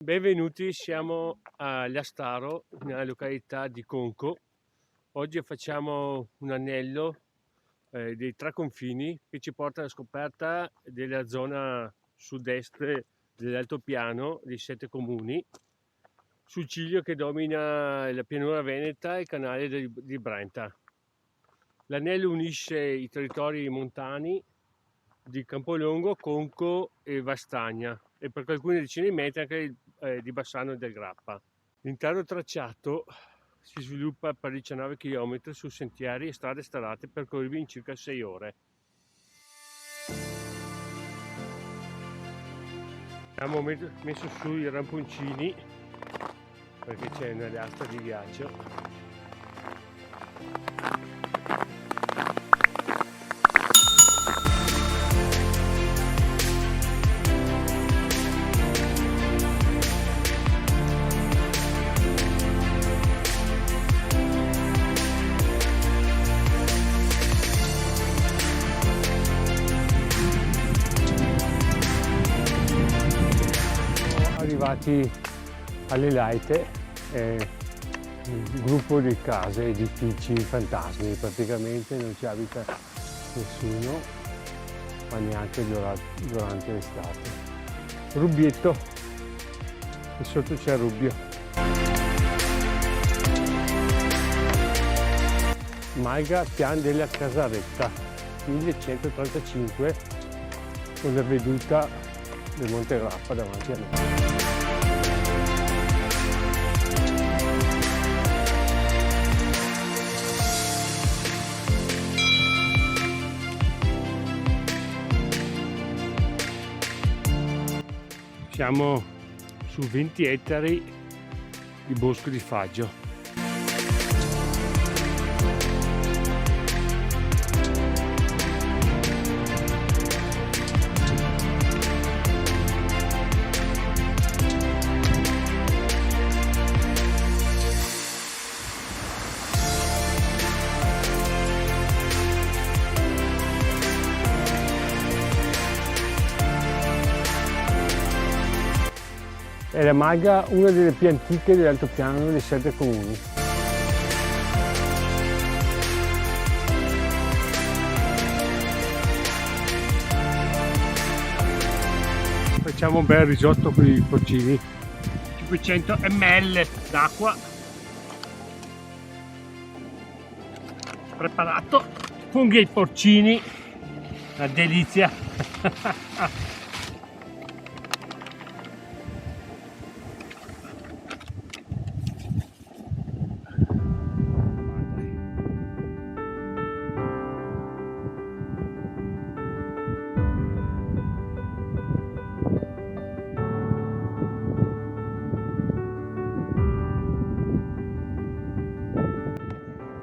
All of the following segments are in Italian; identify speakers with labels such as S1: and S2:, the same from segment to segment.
S1: Benvenuti, siamo a Llastaro, nella località di Conco. Oggi facciamo un anello dei tre confini che ci porta alla scoperta della zona sud-est dell'altopiano dei 7 comuni, sul ciglio che domina la pianura veneta e il canale di Brenta. L'anello unisce i territori montani di Campolongo, Conco e Vastagna e per alcune decine di metri anche di Bassano del Grappa. L'intero tracciato si sviluppa per 19 km su sentieri e strade sterrate percorribili in circa 6 ore. Abbiamo messo su i ramponcini perché c'è una lastra di ghiaccio. Arrivati alle Laite, un gruppo di case, edifici fantasmi, praticamente non ci abita nessuno, ma neanche durante l'estate. Rubbietto, e sotto c'è Rubbio. Malga Pian della Casaretta, 1135, con la veduta del Monte Grappa davanti a noi. Siamo su 20 ettari di bosco di faggio. È la malga, una delle più antiche dell'altopiano dei 7 comuni. Facciamo un bel risotto con i porcini. 500 ml d'acqua. Preparato. Funghi ai porcini. Una delizia.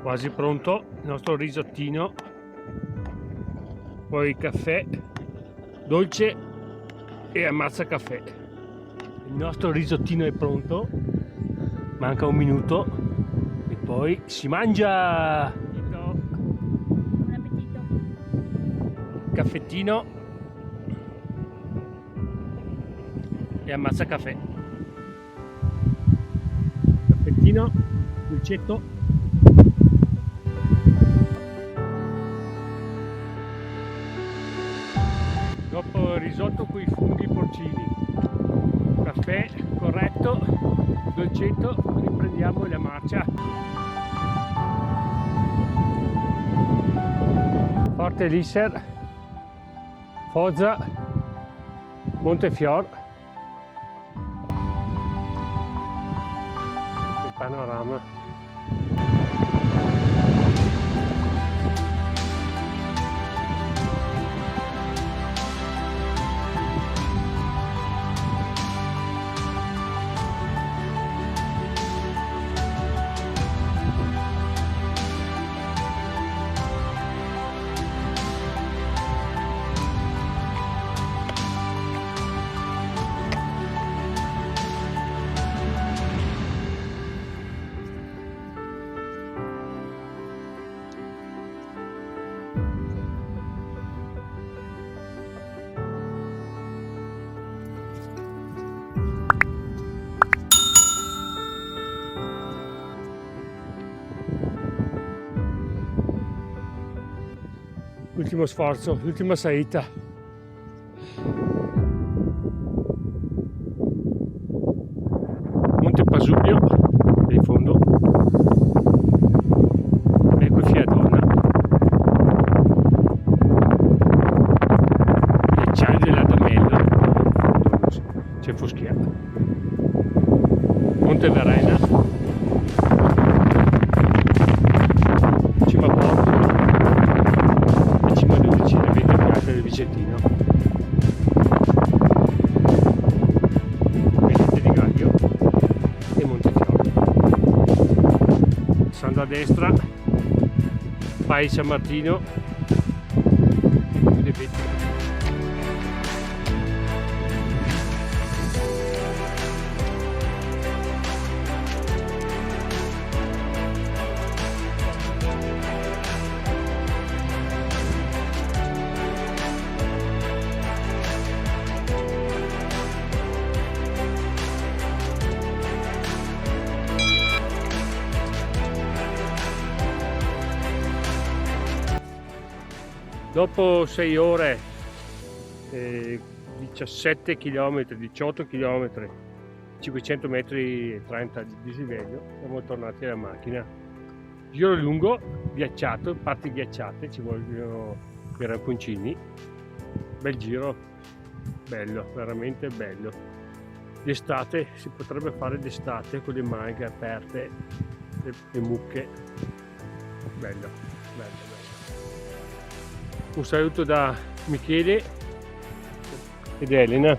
S1: Quasi pronto il nostro risottino, poi caffè dolce e ammazza caffè. Il nostro risottino è pronto, manca un minuto e poi si mangia.
S2: Buon appetito.
S1: Caffettino e ammazza caffè. Caffettino, dolcetto. Dopo il risotto con i funghi porcini, caffè corretto, dolcetto, riprendiamo la marcia. Forte Lisser, Foggia, Montefior. Il panorama. l'ultimo sforzo, l'ultima salita. Monte Pasubio in fondo, ecco il Fiadona, ghiacciaio dell'Adamello, c'è Foschia, Monte Verena, cima Porto e cima dove vicino, vedi il Piazza del Vicentino, Vedete di Gaglio e Montefiore. Passando a destra, Pai San Martino, vedete. Dopo 6 ore, 17 km, 18 km, 500 metri e 30 di dislivello, siamo tornati alla macchina. Giro lungo, ghiacciato, parti ghiacciate, ci vogliono i ramponcini. Bel giro, bello, veramente bello. D'estate, si potrebbe fare d'estate con le maghe aperte, le mucche. Bello, bello, bello. Un saluto da Michele ed Elena.